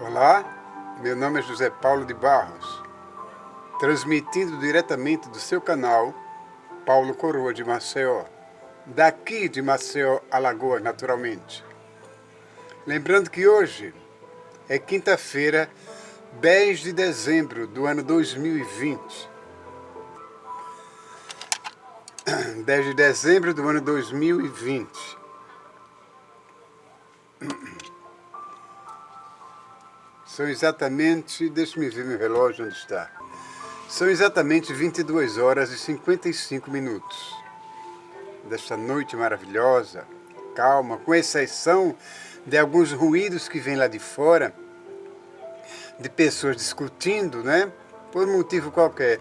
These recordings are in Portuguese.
Olá, meu nome é José Paulo de Barros, transmitindo diretamente do seu canal Paulo Coroa de Maceió, daqui de Maceió, Alagoas, naturalmente. Lembrando que hoje é quinta-feira, 10 de dezembro do ano 2020. 10 de dezembro do ano 2020. São exatamente, deixa-me ver meu relógio onde está. São exatamente 22 horas e 55 minutos desta noite maravilhosa, calma, com exceção de alguns ruídos que vêm lá de fora, de pessoas discutindo, né? Por motivo qualquer.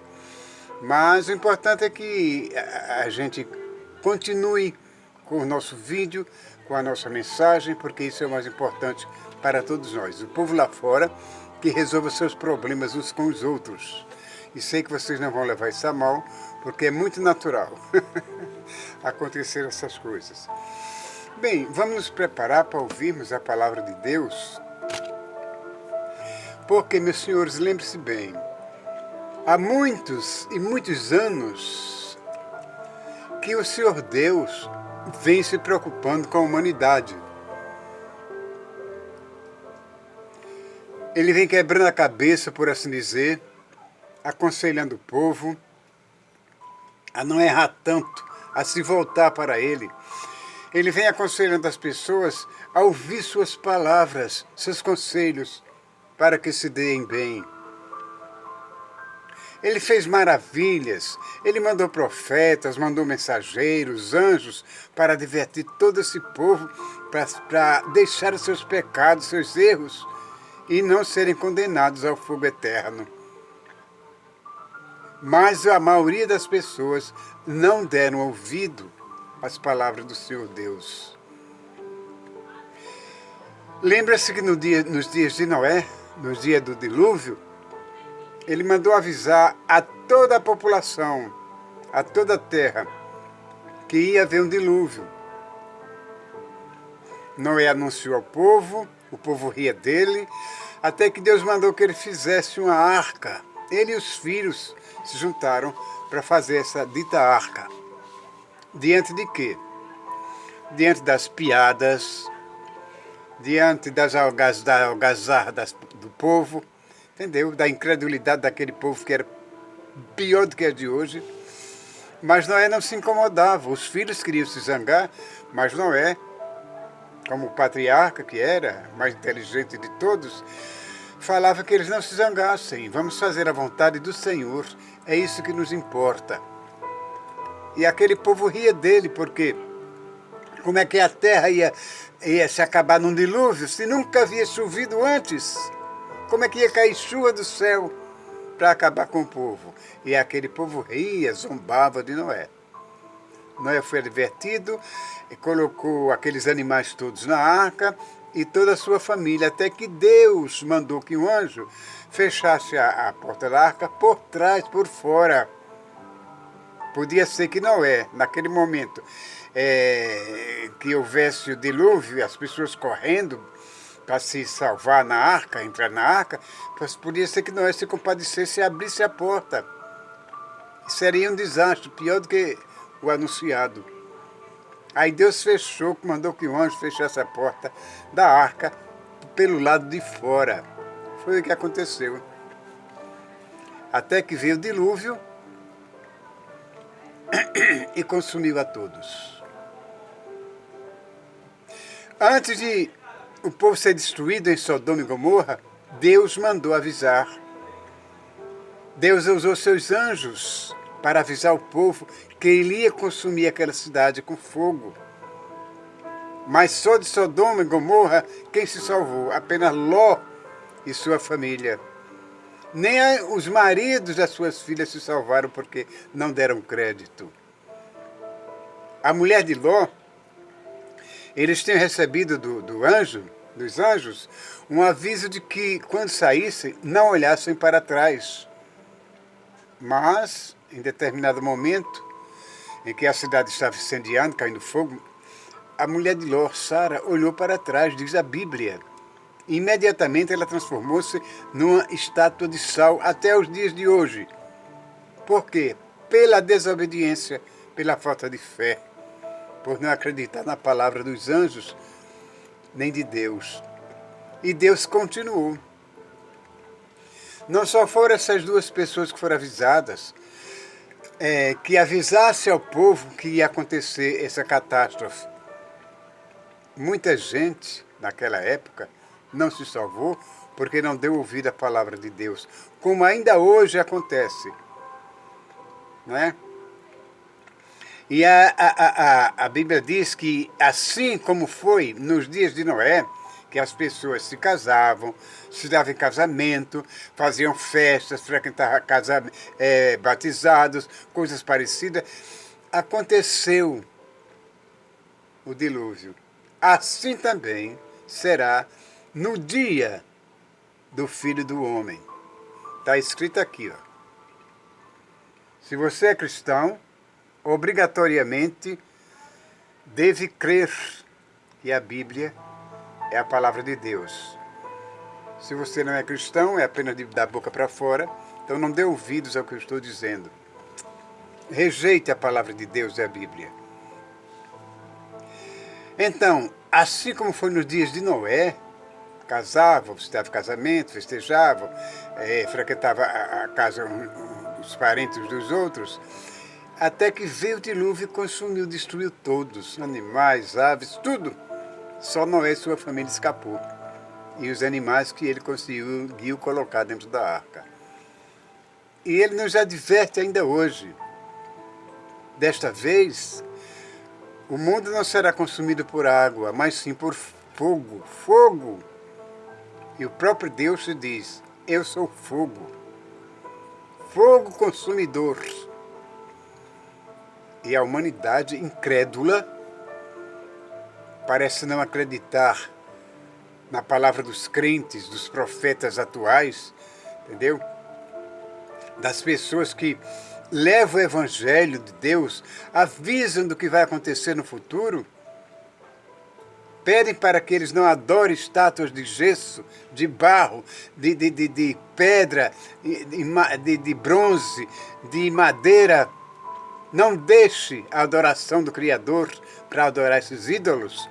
Mas o importante é que a gente continue com o nosso vídeo, com a nossa mensagem, porque isso é o mais importante para todos nós. O povo lá fora que resolva seus problemas uns com os outros. E sei que vocês não vão levar isso a mal, porque é muito natural acontecer essas coisas. Bem, vamos nos preparar para ouvirmos a palavra de Deus. Porque, meus senhores, lembre-se bem, há muitos e muitos anos que o Senhor Deus vem se preocupando com a humanidade. Ele vem quebrando a cabeça, por assim dizer, aconselhando o povo a não errar tanto, a se voltar para Ele. Ele vem aconselhando as pessoas a ouvir suas palavras, seus conselhos, para que se deem bem. Ele fez maravilhas, ele mandou profetas, mandou mensageiros, anjos, para advertir todo esse povo, para deixar os seus pecados, seus erros, e não serem condenados ao fogo eterno. Mas a maioria das pessoas não deram ouvido às palavras do Senhor Deus. Lembra-se que nos dias de Noé, nos dias do dilúvio, ele mandou avisar a toda a população, a toda a terra, que ia haver um dilúvio. Noé anunciou ao povo, o povo ria dele, até que Deus mandou que ele fizesse uma arca. Ele e os filhos se juntaram para fazer essa dita arca. Diante de quê? Diante das piadas, diante das algazarras do povo, entendeu? Da incredulidade daquele povo que era pior do que a de hoje. Mas Noé não se incomodava. Os filhos queriam se zangar, mas Noé, como o patriarca que era, mais inteligente de todos, falava que eles não se zangassem. Vamos fazer a vontade do Senhor, é isso que nos importa. E aquele povo ria dele, porque como é que a terra ia se acabar num dilúvio se nunca havia chovido antes? Como é que ia cair chuva do céu para acabar com o povo? E aquele povo ria, zombava de Noé. Noé foi advertido e colocou aqueles animais todos na arca e toda a sua família, até que Deus mandou que um anjo fechasse a porta da arca por trás, por fora. Podia ser que Noé, naquele momento que houvesse o dilúvio, as pessoas correndo para se salvar na arca, entrar na arca, podia ser que Noé se compadecesse e abrisse a porta. Seria um desastre, pior do que o anunciado. Aí Deus fechou, mandou que o anjo fechasse a porta da arca pelo lado de fora. Foi o que aconteceu. Até que veio o dilúvio e consumiu a todos. Antes de o povo ser destruído em Sodoma e Gomorra, Deus mandou avisar. Deus usou seus anjos para avisar o povo que ele ia consumir aquela cidade com fogo. Mas só de Sodoma e Gomorra, quem se salvou? Apenas Ló e sua família. Nem os maridos das suas filhas se salvaram porque não deram crédito. A mulher de Ló, eles tinham recebido dos anjos, um aviso de que quando saíssem, não olhassem para trás. Mas, em determinado momento, em que a cidade estava incendiando, caindo fogo, a mulher de Ló, Sara, olhou para trás, diz a Bíblia. imediatamente ela transformou-se numa estátua de sal até os dias de hoje. Por quê? Pela desobediência, pela falta de fé, por não acreditar na palavra dos anjos, nem de Deus. E Deus continuou. Não só foram essas duas pessoas que foram avisadas, que avisasse ao povo que ia acontecer essa catástrofe. Muita gente, naquela época, não se salvou porque não deu ouvido à palavra de Deus, como ainda hoje acontece. Não é? E a Bíblia diz que, assim como foi nos dias de Noé, que as pessoas se casavam, se davam em casamento, faziam festas, frequentavam batizados, coisas parecidas, aconteceu o dilúvio. Assim também será no dia do Filho do Homem. Está escrito aqui, ó. Se você é cristão, obrigatoriamente deve crer que a Bíblia é a palavra de Deus. Se você não é cristão, é apenas da boca para fora, então não dê ouvidos ao que eu estou dizendo. Rejeite a palavra de Deus e a Bíblia. Então, assim como foi nos dias de Noé, casavam, visitavam casamento, festejavam, frequentavam a casa os parentes dos outros, até que veio o dilúvio e consumiu, destruiu todos, animais, aves, tudo. Só Noé e sua família escapou. E os animais que ele conseguiu colocar dentro da arca. E ele nos adverte ainda hoje. Desta vez, o mundo não será consumido por água, mas sim por fogo. Fogo! E o próprio Deus se diz, eu sou fogo. Fogo consumidor. E a humanidade incrédula parece não acreditar na palavra dos crentes, dos profetas atuais, entendeu? Das pessoas que levam o evangelho de Deus, avisam do que vai acontecer no futuro, pedem para que eles não adorem estátuas de gesso, de barro, de pedra, de bronze, de madeira. Não deixe a adoração do Criador para adorar esses ídolos,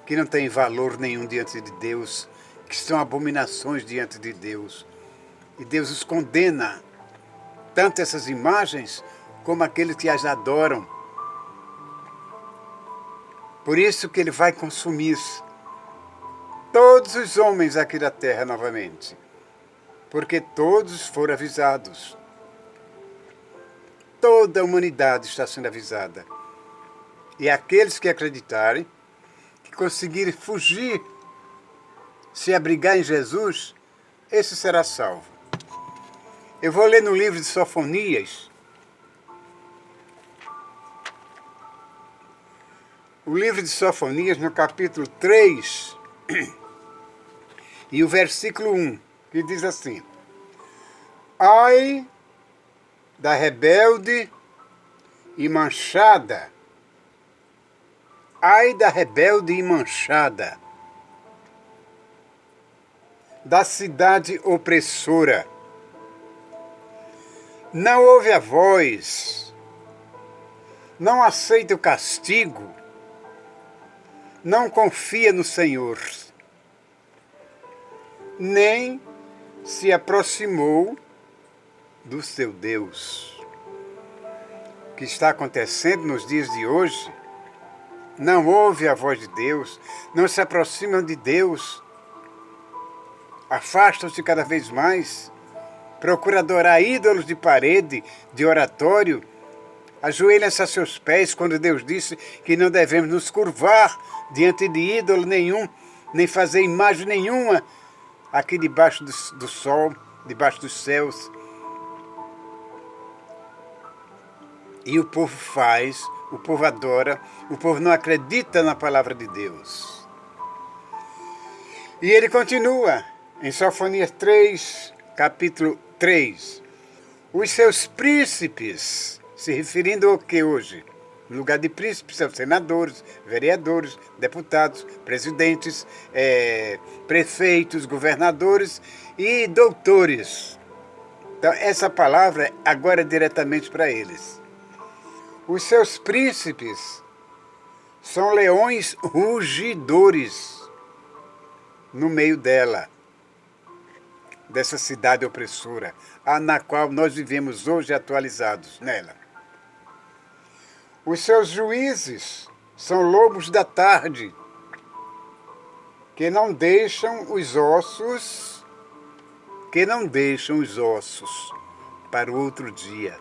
que não têm valor nenhum diante de Deus, que são abominações diante de Deus. E Deus os condena, tanto essas imagens, como aqueles que as adoram. Por isso que ele vai consumir todos os homens aqui da terra novamente, porque todos foram avisados. Toda a humanidade está sendo avisada. E aqueles que acreditarem, que conseguirem fugir, se abrigar em Jesus, esse será salvo. Eu vou ler no livro de Sofonias, o livro de Sofonias, no capítulo 3, e o versículo 1, que diz assim: Ai da rebelde e manchada, ai da rebelde e manchada, da cidade opressora. Não ouve a voz, não aceita o castigo, não confia no Senhor, nem se aproximou do seu Deus. O que está acontecendo nos dias de hoje, não ouve a voz de Deus, não se aproximam de Deus, afastam-se cada vez mais, procuram adorar ídolos de parede, de oratório, ajoelham-se a seus pés quando Deus disse que não devemos nos curvar diante de ídolo nenhum, nem fazer imagem nenhuma aqui debaixo do sol, debaixo dos céus. E o povo faz, o povo adora, o povo não acredita na palavra de Deus. E ele continua, em Sofonias 3, capítulo 3. Os seus príncipes, se referindo ao que hoje? No lugar de príncipes são senadores, vereadores, deputados, presidentes, prefeitos, governadores e doutores. Então, essa palavra agora é diretamente para eles. Os seus príncipes são leões rugidores no meio dela, dessa cidade opressora, na qual nós vivemos hoje atualizados nela. Os seus juízes são lobos da tarde, que não deixam os ossos para o outro dia.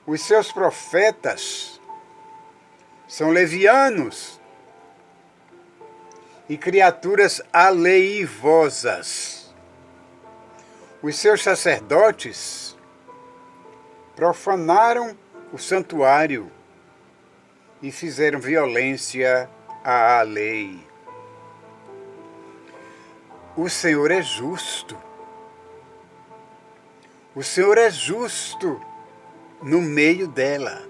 Os seus profetas são levianos e criaturas aleivosas. Os seus sacerdotes profanaram o santuário e fizeram violência à lei. O Senhor é justo. O Senhor é justo no meio dela,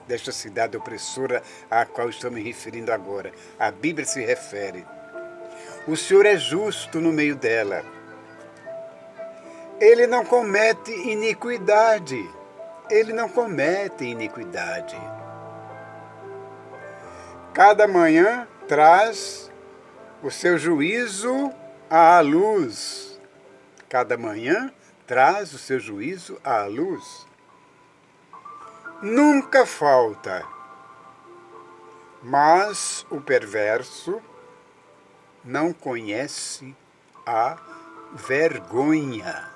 desta cidade opressora à qual estou me referindo agora. A Bíblia se refere. O Senhor é justo no meio dela. Ele não comete iniquidade. Ele não comete iniquidade. Cada manhã traz o seu juízo à luz. Cada manhã traz o seu juízo à luz. Nunca falta. Mas o perverso não conhece a vergonha.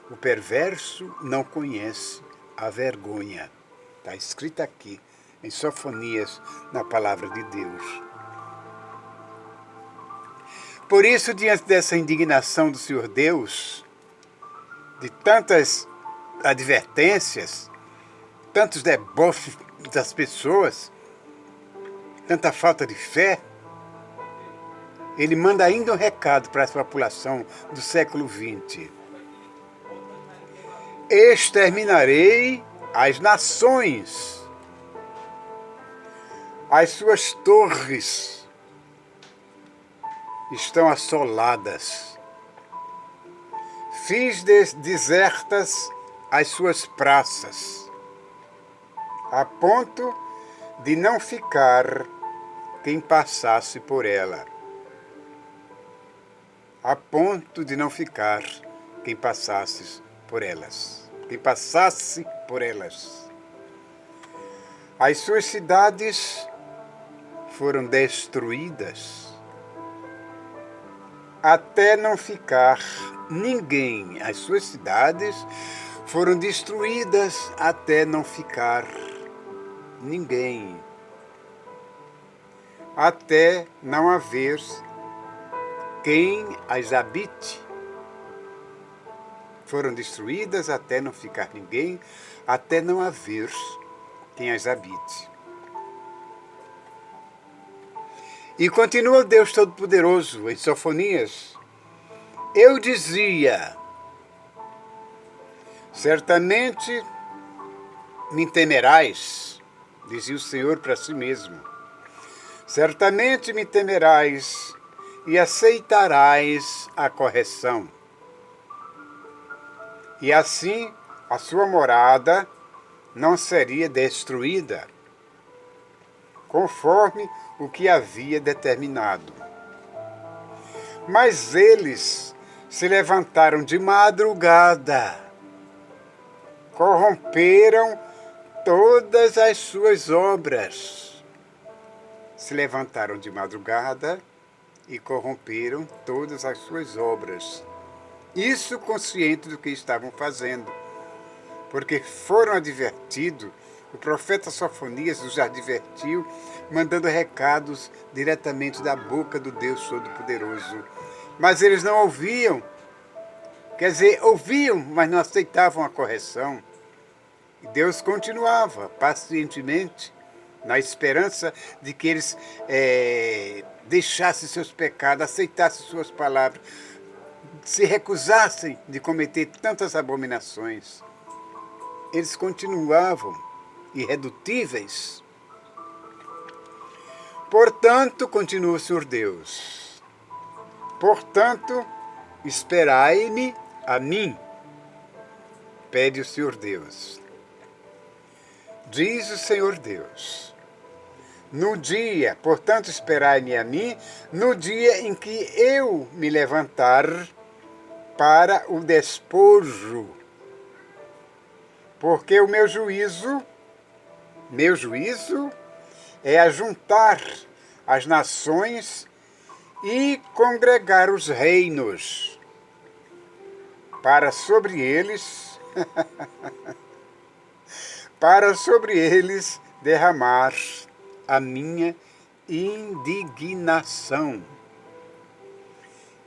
O perverso não conhece a vergonha. Está escrito aqui, em Sofonias, na palavra de Deus. Por isso, diante dessa indignação do Senhor Deus, de tantas advertências, tantos deboches das pessoas, tanta falta de fé, ele manda ainda um recado para essa população do século XX. Exterminarei as nações, as suas torres estão assoladas. Fiz desertas as suas praças, a ponto de não ficar quem passasse por ela. A ponto de não ficar quem passasse por elas. Quem passasse por elas. As suas cidades foram destruídas até não ficar ninguém. As suas cidades foram destruídas até não ficar ninguém. Até não haver quem as habite. Foram destruídas até não ficar ninguém, até não haver quem as habite. E continua Deus Todo-Poderoso em Sofonias. Eu dizia, certamente me temerás, dizia o Senhor para si mesmo. Certamente me temerás e aceitarás a correção. E assim a sua morada não seria destruída, conforme o que havia determinado. Mas eles se levantaram de madrugada, corromperam todas as suas obras. Se levantaram de madrugada e corromperam todas as suas obras. Isso consciente do que estavam fazendo, porque foram advertidos, o profeta Sofonias os advertiu, mandando recados diretamente da boca do Deus Todo-Poderoso. Mas eles não ouviam, quer dizer, ouviam, mas não aceitavam a correção. E Deus continuava pacientemente, na esperança de que eles deixassem seus pecados, aceitassem suas palavras, se recusassem de cometer tantas abominações. eles continuavam irredutíveis. Portanto, continua o Senhor Deus, portanto, esperai-me a mim, pede o Senhor Deus. Diz o Senhor Deus, no dia, portanto, esperai-me a mim, no dia em que eu me levantar para o despojo, porque o meu juízo é ajuntar as nações e congregar os reinos, para sobre eles derramar a minha indignação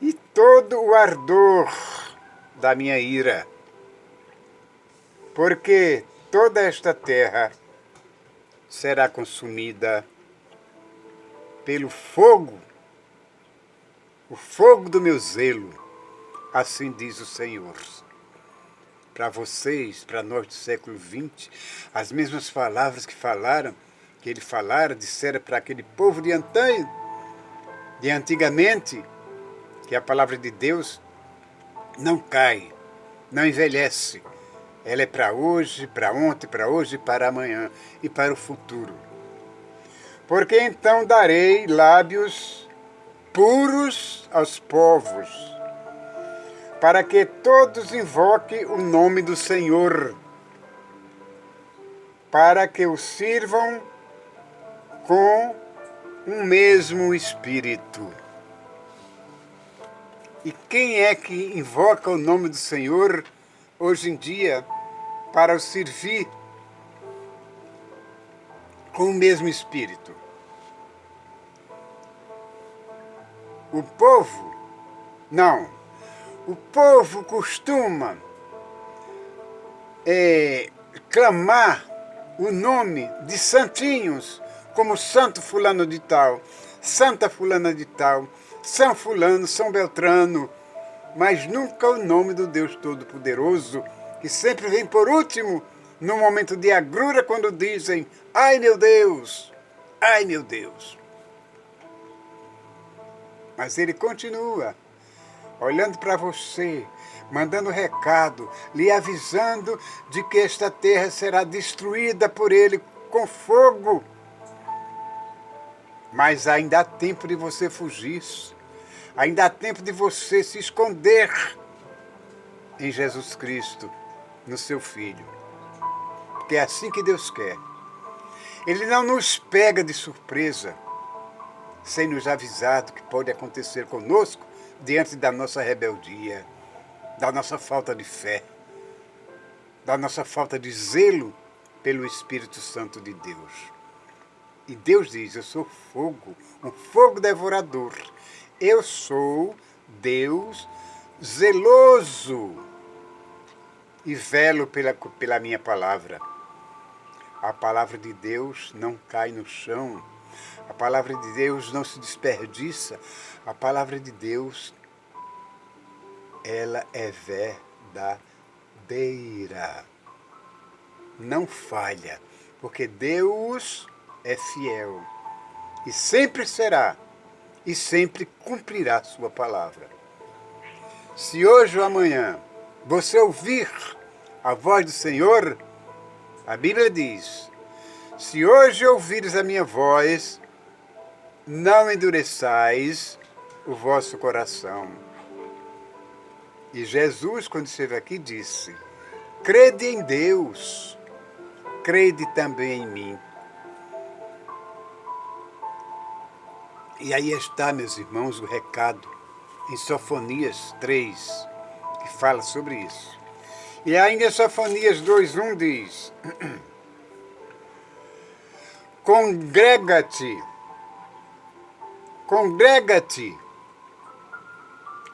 e todo o ardor da minha ira, porque toda esta terra será consumida pelo fogo, o fogo do meu zelo, assim diz o Senhor. Para vocês, para nós do século XX, as mesmas palavras que ele falara, dissera para aquele povo de antanho, de antigamente, que a palavra de Deus não cai, não envelhece. Ela é para hoje, para ontem, para hoje, para amanhã e para o futuro. Porque então darei lábios puros aos povos, para que todos invoquem o nome do Senhor, para que o sirvam com um mesmo espírito. E quem é que invoca o nome do Senhor hoje em dia para o servir com o mesmo espírito? O povo? Não. O povo costuma clamar o nome de santinhos, como Santo Fulano de Tal, Santa Fulana de Tal, São Fulano, São Beltrano, mas nunca o nome do Deus Todo-Poderoso, que sempre vem por último, no momento de agrura, quando dizem, ai meu Deus, ai meu Deus. Mas ele continua, olhando para você, mandando recado, lhe avisando de que esta terra será destruída por ele com fogo. Mas ainda há tempo de você fugir, ainda há tempo de você se esconder em Jesus Cristo, no seu Filho. Porque é assim que Deus quer. Ele não nos pega de surpresa, sem nos avisar do que pode acontecer conosco diante da nossa rebeldia, da nossa falta de fé, da nossa falta de zelo pelo Espírito Santo de Deus. E Deus diz, eu sou fogo, um fogo devorador. Eu sou Deus zeloso e velo pela minha palavra. A palavra de Deus não cai no chão. A palavra de Deus não se desperdiça. A palavra de Deus, ela é verdadeira. Não falha, porque Deus é fiel e sempre será e sempre cumprirá sua palavra. Se hoje ou amanhã você ouvir a voz do Senhor, a Bíblia diz, se hoje ouvires a minha voz, não endureçais o vosso coração. E Jesus, quando esteve aqui, disse, crede em Deus, crede também em mim. E aí está, meus irmãos, o recado em Sofonias 3, que fala sobre isso. E ainda em Sofonias 2:1 diz, congrega-te,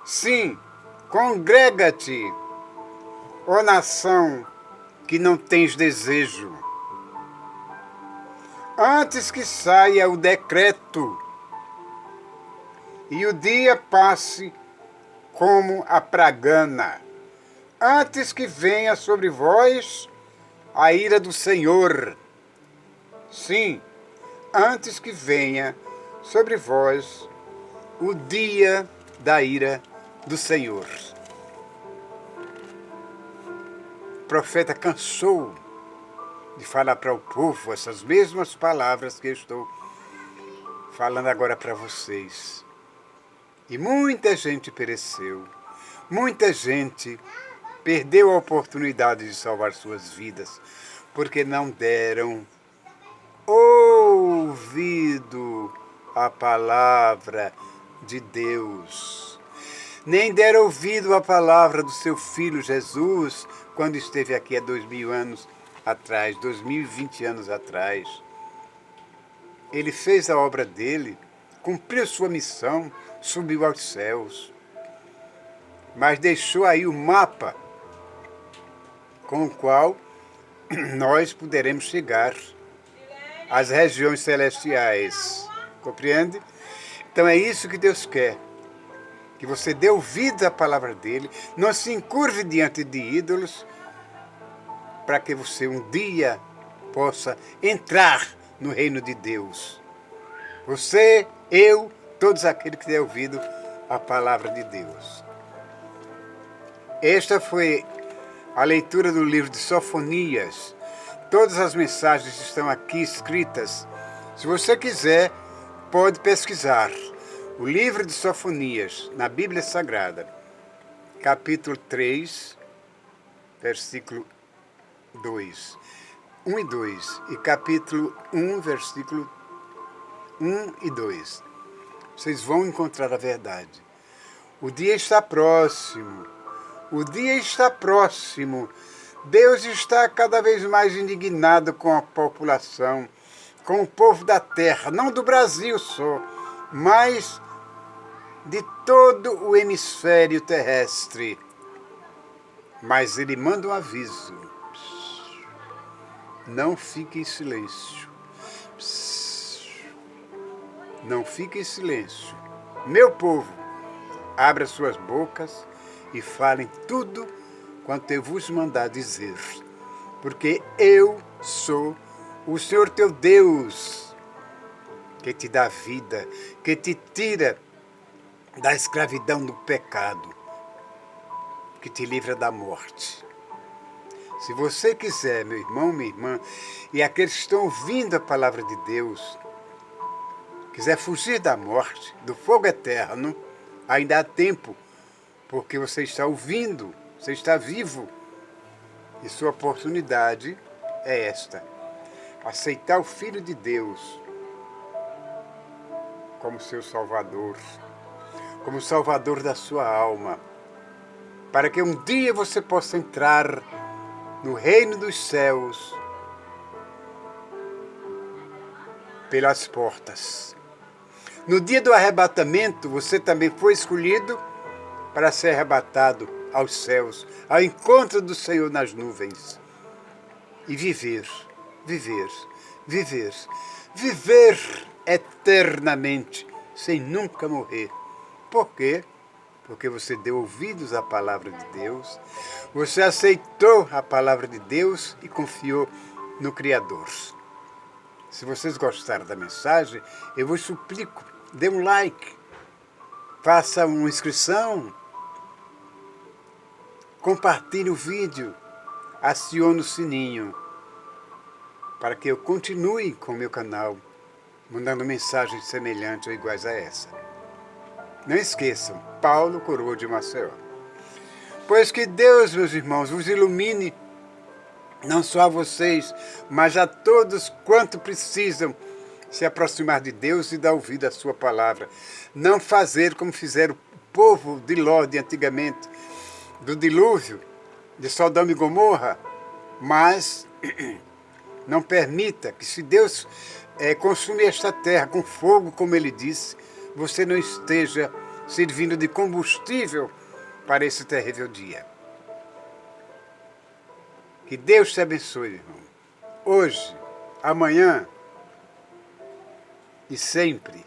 sim, congrega-te, ó nação que não tens desejo, antes que saia o decreto e o dia passe como a pragana, antes que venha sobre vós a ira do Senhor. Sim, antes que venha sobre vós o dia da ira do Senhor. O profeta cansou de falar para o povo essas mesmas palavras que eu estou falando agora para vocês. E muita gente pereceu, muita gente perdeu a oportunidade de salvar suas vidas, porque não deram ouvido à palavra de Deus. Nem deram ouvido à palavra do seu Filho Jesus, quando esteve aqui há 2000 anos atrás, 2020 anos atrás. Ele fez a obra dele, cumpriu sua missão, subiu aos céus. Mas deixou aí o mapa com o qual nós poderemos chegar às regiões celestiais. Compreende? Então é isso que Deus quer. Que você dê ouvido à palavra dele, não se encurve diante de ídolos, para que você um dia possa entrar no reino de Deus. Você, eu, todos aqueles que têm ouvido a palavra de Deus. Esta foi a leitura do livro de Sofonias. Todas as mensagens estão aqui escritas. Se você quiser, pode pesquisar. O livro de Sofonias, na Bíblia Sagrada, capítulo 3, versículo 2, 1 e 2, e capítulo 1, versículo 1 e 2. Vocês vão encontrar a verdade. O dia está próximo. O dia está próximo. Deus está cada vez mais indignado com a população, com o povo da terra, não do Brasil só, mas de todo o hemisfério terrestre. Mas ele manda um aviso. Não fique em silêncio. Não fique em silêncio. Meu povo, abra suas bocas e falem tudo quanto eu vos mandar dizer. Porque eu sou o Senhor teu Deus, que te dá vida, que te tira da escravidão do pecado, que te livra da morte. Se você quiser, meu irmão, minha irmã, e aqueles que estão ouvindo a palavra de Deus, quiser fugir da morte, do fogo eterno, ainda há tempo, porque você está ouvindo, você está vivo, e sua oportunidade é esta: aceitar o Filho de Deus como seu Salvador, como Salvador da sua alma, para que um dia você possa entrar no reino dos céus pelas portas. No dia do arrebatamento, você também foi escolhido para ser arrebatado aos céus, ao encontro do Senhor nas nuvens. E viver, viver, viver, viver eternamente, sem nunca morrer. Por quê? Porque você deu ouvidos à palavra de Deus, você aceitou a palavra de Deus e confiou no Criador. Se vocês gostaram da mensagem, eu vos suplico, dê um like, faça uma inscrição, compartilhe o vídeo, acione o sininho, para que eu continue com o meu canal, mandando mensagens semelhantes ou iguais a essa. Não esqueçam, Paulo Coroa de Maceió. Pois que Deus, meus irmãos, vos ilumine, não só a vocês, mas a todos quanto precisam se aproximar de Deus e dar ouvido à sua palavra. Não fazer como fizeram o povo de Ló de antigamente, do dilúvio, de Sodoma e Gomorra, mas não permita que, se Deus consumir esta terra com fogo, como ele disse, você não esteja servindo de combustível para esse terrível dia. Que Deus te abençoe, irmão. Hoje, amanhã e sempre.